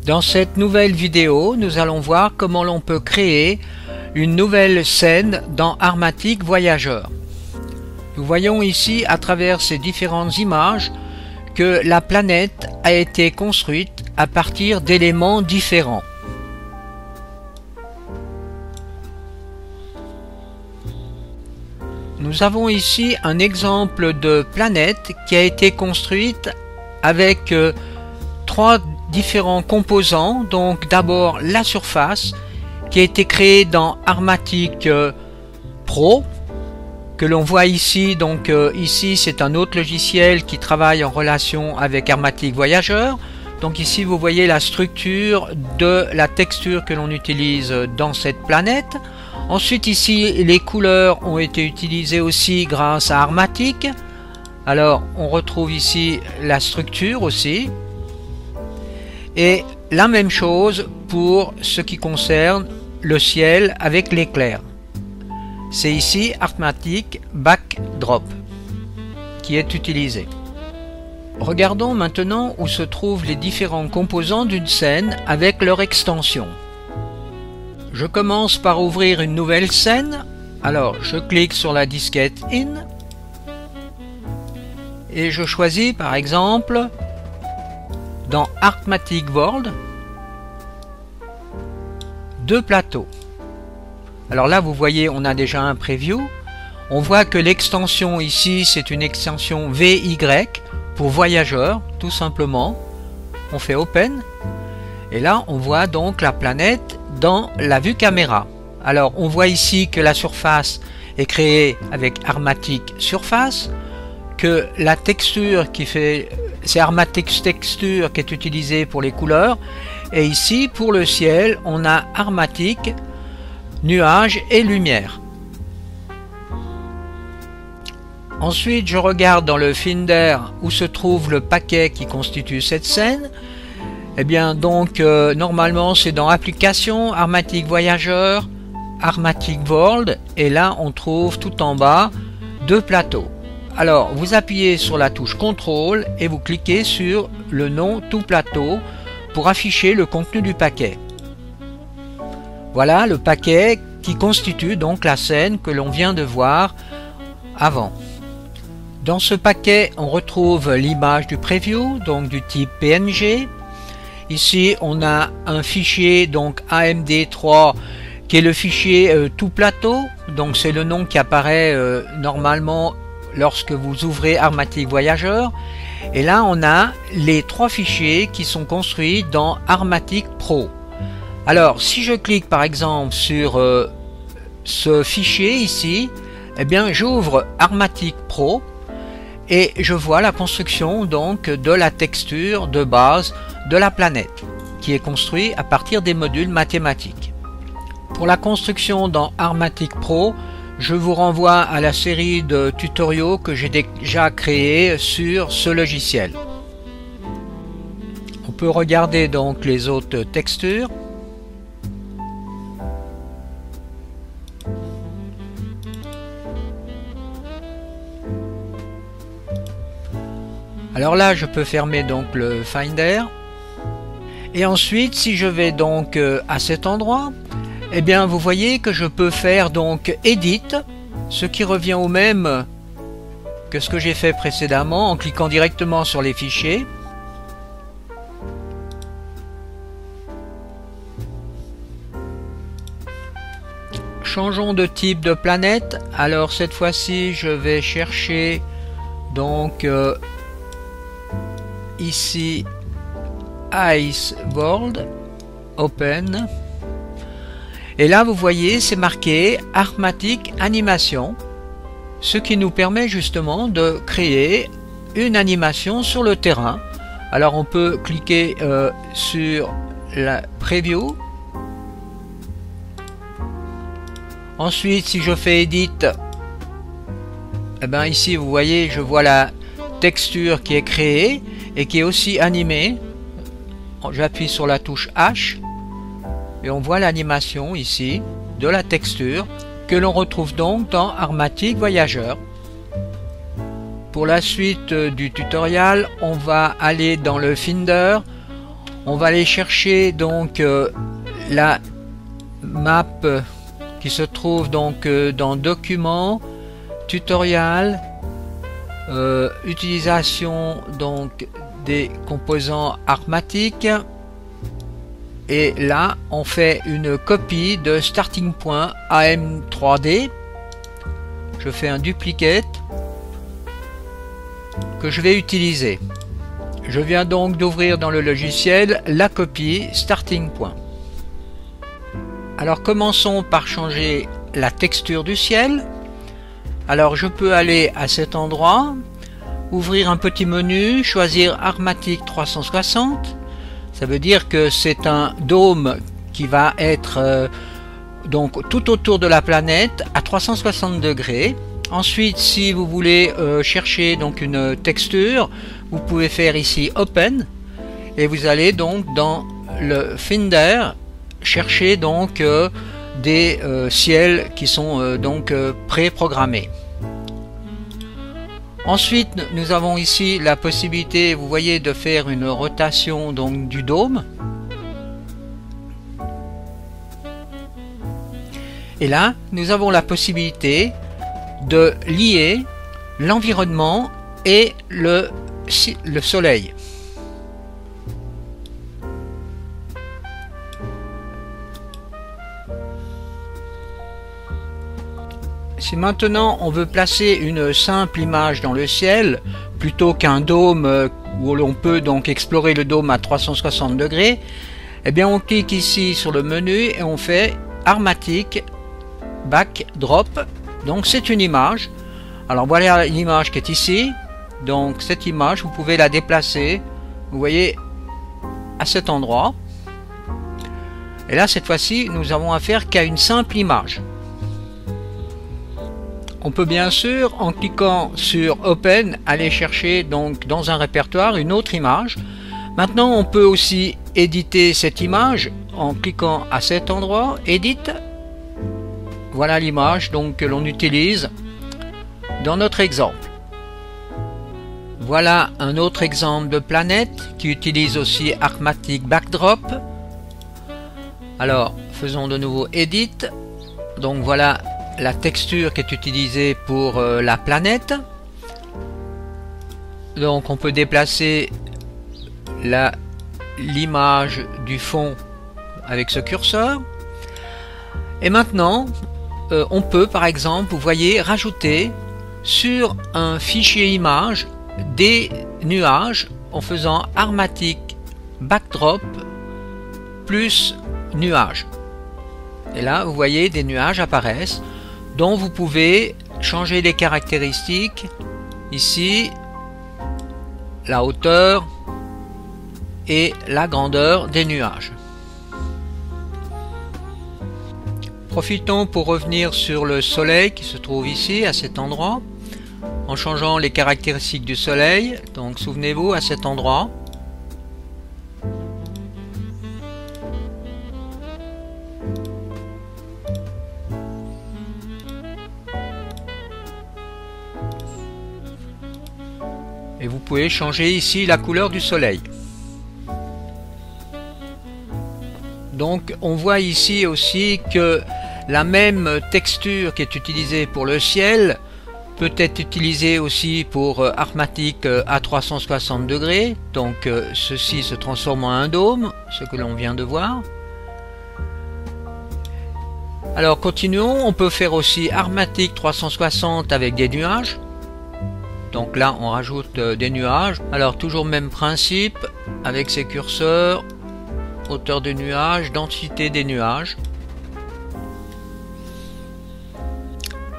Dans cette nouvelle vidéo, nous allons voir comment l'on peut créer une nouvelle scène dans Armatic Voyageur. Nous voyons ici à travers ces différentes images que la planète a été construite à partir d'éléments différents. Nous avons ici un exemple de planète qui a été construite avec trois différents composants. Donc d'abord la surface qui a été créée dans Armatic Pro, que l'on voit ici. Donc ici c'est un autre logiciel qui travaille en relation avec Armatic Voyageur. Donc ici vous voyez la structure de la texture que l'on utilise dans cette planète. Ensuite ici les couleurs ont été utilisées aussi grâce à Armatic. Alors on retrouve ici la structure aussi. Et la même chose pour ce qui concerne le ciel avec l'éclair. C'est ici Armatic Backdrop qui est utilisé. Regardons maintenant où se trouvent les différents composants d'une scène avec leur extension. Je commence par ouvrir une nouvelle scène. Alors je clique sur la disquette In et je choisis par exemple dans Armatic World deux plateaux. Alors là vous voyez on a déjà un preview. On voit que l'extension ici c'est une extension VY pour voyageur tout simplement. On fait Open et là on voit donc la planète dans la vue caméra. Alors on voit ici que la surface est créée avec Armatic Surface, que la texture qui fait, c'est Armatic Texture qui est utilisée pour les couleurs, et ici pour le ciel on a Armatic Nuages et Lumière. Ensuite je regarde dans le Finder où se trouve le paquet qui constitue cette scène. Eh bien donc normalement c'est dans Applications, Armatic Voyageur, Armatic World, et là on trouve tout en bas deux plateaux. Alors vous appuyez sur la touche CTRL et vous cliquez sur le nom tout plateau pour afficher le contenu du paquet. Voilà le paquet qui constitue donc la scène que l'on vient de voir avant. Dans ce paquet on retrouve l'image du preview, donc du type PNG. Ici on a un fichier donc AMD3 qui est le fichier tout plateau, donc c'est le nom qui apparaît normalement lorsque vous ouvrez Armatic Voyageur. Et là on a les trois fichiers qui sont construits dans Armatic Pro. Alors si je clique par exemple sur ce fichier ici, eh bien j'ouvre Armatic Pro et je vois la construction donc de la texture de base de la planète qui est construite à partir des modules mathématiques. Pour la construction dans Armatic Pro, je vous renvoie à la série de tutoriaux que j'ai déjà créés sur ce logiciel. On peut regarder donc les autres textures. Alors là je peux fermer donc le Finder. Et ensuite si je vais donc à cet endroit, eh bien vous voyez que je peux faire donc Edit, ce qui revient au même que ce que j'ai fait précédemment en cliquant directement sur les fichiers. Changeons de type de planète. Alors cette fois-ci je vais chercher donc ici Ice World, Open, et là vous voyez c'est marqué Armatic Animation, ce qui nous permet justement de créer une animation sur le terrain. Alors on peut cliquer sur la Preview. Ensuite si je fais Edit, eh bien ici vous voyez je vois la texture qui est créée et qui est aussi animée. J'appuie sur la touche H et on voit l'animation ici de la texture que l'on retrouve donc dans Armatic Voyageur. Pour la suite du tutoriel, on va aller dans le Finder. On va aller chercher donc la map qui se trouve donc dans Documents, Tutoriel, utilisation donc des composants armatiques, et là on fait une copie de Starting Point AM3D. Je fais un duplicate que je vais utiliser. Je viens donc d'ouvrir dans le logiciel la copie Starting Point. Alors commençons par changer la texture du ciel. Alors je peux aller à cet endroit, ouvrir un petit menu, choisir Armatic 360. Ça veut dire que c'est un dôme qui va être donc tout autour de la planète à 360 degrés. Ensuite, si vous voulez chercher donc une texture, vous pouvez faire ici Open et vous allez donc dans le Finder chercher donc des ciels qui sont donc pré-programmés. Ensuite, nous avons ici la possibilité, vous voyez, de faire une rotation donc du dôme. Et là, nous avons la possibilité de lier l'environnement et le soleil. Si maintenant on veut placer une simple image dans le ciel plutôt qu'un dôme où l'on peut donc explorer le dôme à 360 degrés, eh bien on clique ici sur le menu et on fait Armatic Backdrop. Donc c'est une image. Alors voilà l'image qui est ici. Donc cette image, vous pouvez la déplacer, vous voyez, à cet endroit. Et là cette fois-ci nous avons affaire qu'à une simple image. On peut bien sûr, en cliquant sur Open, aller chercher donc dans un répertoire une autre image. Maintenant on peut aussi éditer cette image en cliquant à cet endroit, Edit. Voilà l'image donc que l'on utilise dans notre exemple. Voilà un autre exemple de planète qui utilise aussi Armatic Backdrop. Alors faisons de nouveau Edit. Donc voilà la texture qui est utilisée pour la planète. Donc on peut déplacer l'image du fond avec ce curseur. Et maintenant on peut par exemple, vous voyez, rajouter sur un fichier image des nuages en faisant Armatic Backdrop plus nuages. Et là vous voyez des nuages apparaissent dont vous pouvez changer les caractéristiques, ici la hauteur et la grandeur des nuages. Profitons pour revenir sur le soleil qui se trouve ici à cet endroit en changeant les caractéristiques du soleil. Donc souvenez-vous, à cet endroit et vous pouvez changer ici la couleur du soleil. Donc on voit ici aussi que la même texture qui est utilisée pour le ciel peut être utilisée aussi pour Armatic à 360 degrés. Donc ceci se transforme en un dôme, ce que l'on vient de voir. Alors continuons, on peut faire aussi Armatic 360 avec des nuages. Donc là on rajoute des nuages. Alors toujours même principe avec ces curseurs, hauteur des nuages, densité des nuages.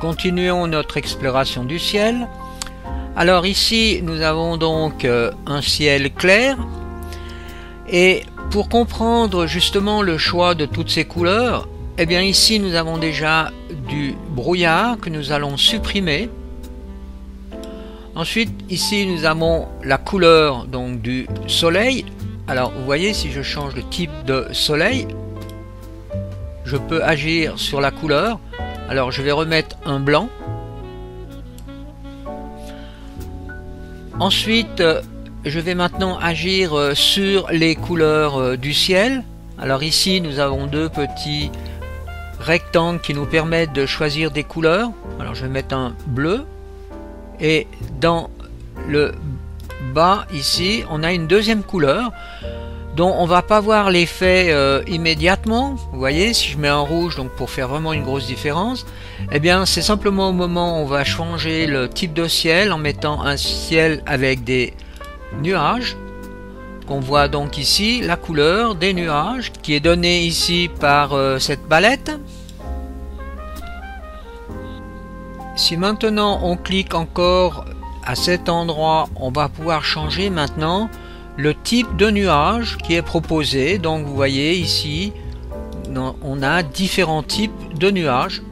Continuons notre exploration du ciel. Alors ici nous avons donc un ciel clair, et pour comprendre justement le choix de toutes ces couleurs, eh bien ici nous avons déjà du brouillard que nous allons supprimer. Ensuite ici nous avons la couleur donc du soleil. Alors vous voyez, si je change le type de soleil, je peux agir sur la couleur. Alors je vais remettre un blanc. Ensuite je vais maintenant agir sur les couleurs du ciel. Alors ici nous avons deux petits rectangles qui nous permettent de choisir des couleurs. Alors je vais mettre un bleu, et dans le bas ici on a une deuxième couleur dont on va pas voir l'effet immédiatement. Vous voyez, si je mets un rouge, donc pour faire vraiment une grosse différence, eh bien c'est simplement au moment où on va changer le type de ciel en mettant un ciel avec des nuages. On voit donc ici la couleur des nuages qui est donnée ici par cette palette. Si maintenant on clique encore à cet endroit, on va pouvoir changer maintenant le type de nuage qui est proposé. Donc vous voyez ici on a différents types de nuages.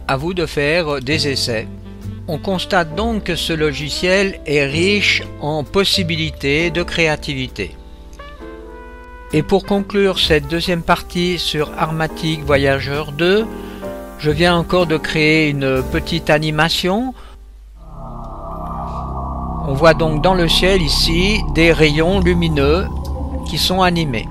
À vous de faire des essais. On constate donc que ce logiciel est riche en possibilités de créativité. Et pour conclure cette deuxième partie sur Armatic Voyageur 2, je viens encore de créer une petite animation. On voit donc dans le ciel ici des rayons lumineux qui sont animés.